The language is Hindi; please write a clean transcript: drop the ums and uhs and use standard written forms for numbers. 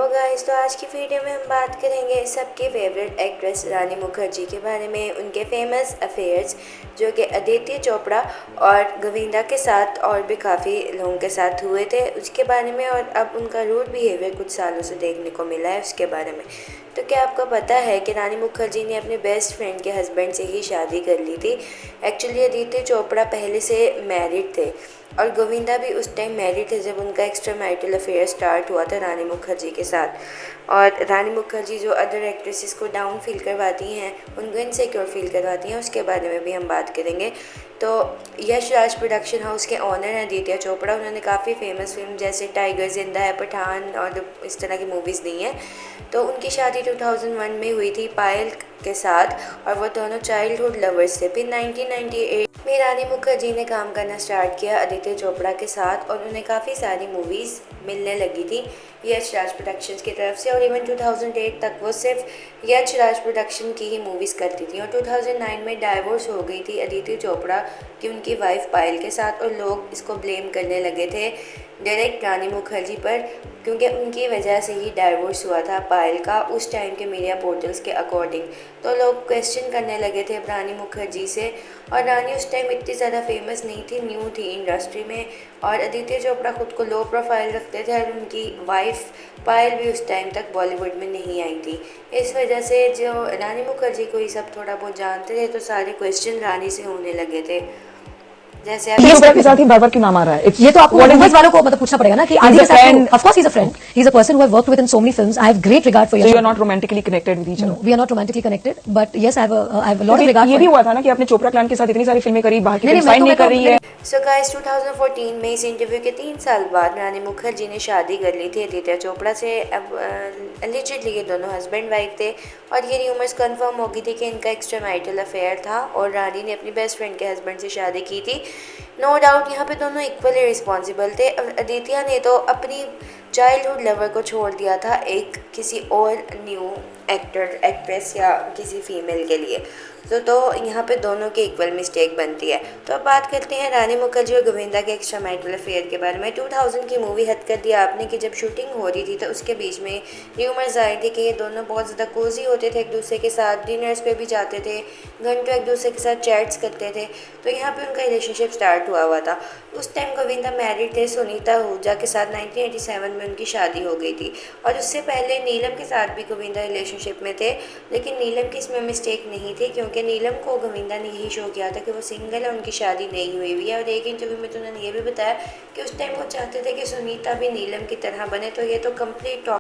हेलो गाइस, तो आज की वीडियो में हम बात करेंगे सबकी फेवरेट एक्ट्रेस रानी मुखर्जी के बारे में, उनके फेमस अफेयर्स जो कि आदित्य चोपड़ा और गोविंदा के साथ और भी काफ़ी लोगों के साथ हुए थे उसके बारे में, और अब उनका रूड बिहेवियर कुछ सालों से देखने को मिला है उसके बारे में। तो क्या आपको पता है कि रानी मुखर्जी ने अपने बेस्ट फ्रेंड के हस्बैंड से ही शादी कर ली थी। एक्चुअली आदित्य चोपड़ा पहले से मैरिड थे और गोविंदा भी उस टाइम मैरिड थे जब उनका एक्स्ट्रा मैरिटल अफेयर स्टार्ट हुआ था रानी मुखर्जी के साथ। और रानी मुखर्जी जो अदर एक्ट्रेसेस को डाउन फील करवाती हैं, उनको इनसिक्योर फील करवाती हैं, उसके बारे में भी हम बात करेंगे। तो यश राज प्रोडक्शन हाउस के ऑनर हैं आदित्य चोपड़ा। उन्होंने काफ़ी फेमस फिल्म जैसे टाइगर जिंदा है, पठान और इस तरह की मूवीज़ दी हैं। तो उनकी शादी 2001 में हुई थी पायल के साथ और वो दोनों चाइल्डहुड लवर्स थे। फिर 1998 में रानी मुखर्जी ने काम करना स्टार्ट किया आदित्य चोपड़ा के साथ और उन्हें काफ़ी सारी मूवीज़ मिलने लगी थी यश राज प्रोडक्शंस की तरफ से। और इवन 2008 तक वो सिर्फ यश राज प्रोडक्शन की ही मूवीज़ करती थी। और 2009 में डाइवोर्स हो गई थी आदित्य चोपड़ा की उनकी वाइफ पायल के साथ, और लोग इसको ब्लेम करने लगे थे डायरेक्ट रानी मुखर्जी पर, क्योंकि उनकी वजह से ही डाइवोर्स हुआ था पायल का उस टाइम के मीडिया पोर्टल्स के अकॉर्डिंग। तो लोग क्वेश्चन करने लगे थे रानी मुखर्जी से। और रानी उस टाइम इतनी ज़्यादा फेमस नहीं थी, न्यू थी इंडस्ट्री में, और आदित्य चोपड़ा खुद को लो प्रोफाइल रखते थे और उनकी वाइफ पायल भी उस टाइम तक बॉलीवुड में नहीं आई थी। इस वजह से जो रानी मुखर्जी को ये सब थोड़ा बहुत जानते थे, तो सारे क्वेश्चन रानी से होने लगे थे। जैसे ये रुपए के साथ ही बार-बार क्यों नाम आ रहा है? ये तो आपको मूवीज वालों को मतलब पूछना पड़ेगा ना कि आदि के साथ, of course he is a friend, he is a person who have worked with in so many films. I have great regard for Yash. So you are not romantically connected with each other. No, we are not romantically connected, but yes, I have a lot of regard. ये भी हुआ था ना कि आपने चोपड़ा क्लैन के साथ इतनी सारी फिल्में करी, बाहर की नहीं, फिल्म साइन नहीं कर रही है। सो गाइस, 2014 में इस इंटरव्यू के 3 साल बाद रानी मुखर्जी ने शादी कर ली थी आदित्य चोपड़ा से। अब एलिजिडली ये दोनों हस्बैंड वाइफ थे और ये र्यूमर्स कंफर्म हो गई थी कि इनका एक्स्ट्रा मैरिटल अफेयर था और रानी ने अपनी बेस्ट फ्रेंड के हस्बैंड से शादी की थी। नो डाउट यहाँ पे दोनों इक्वली रिस्पॉन्सिबल थे। आदित्य ने तो अपनी चाइल्डहुड लवर को छोड़ दिया था एक किसी और न्यू एक्ट्रेस या किसी फीमेल के लिए। तो यहाँ पे दोनों की इक्वल मिस्टेक बनती है। तो अब बात करते हैं रानी मुखर्जी और गोविंदा के एक्स्ट्रा मैरिटल अफेयर के बारे में। 2000 की मूवी हद कर दिया आपने कि जब शूटिंग हो रही थी तो उसके बीच में र्यूमर्स आए थे कि ये दोनों बहुत ज़्यादा कोजी होते थे एक दूसरे के साथ, डिनर्स पे भी जाते थे, घंटों एक दूसरे के साथ चैट्स करते थे। तो यहाँ पे उनका रिलेशनशिप स्टार्ट हुआ था। उस टाइम गोविंदा मैरिड थे सुनीता आहूजा के साथ। 1987 में उनकी शादी हो गई थी और उससे पहले नीलम के साथ भी गोविंदा रिलेशनशिप में थे, लेकिन नीलम की इसमें मिस्टेक नहीं थी क्योंकि नीलम को गोविंदा ने यही शो किया था कि वो सिंगल है, उनकी शादी नहीं हुई हुई है। और एक इंटरव्यू में तो उन्होंने ये भी बताया कि उस टाइम वो चाहते थे कि सुनीता भी नीलम की तरह बने। तो ये तो कंप्लीट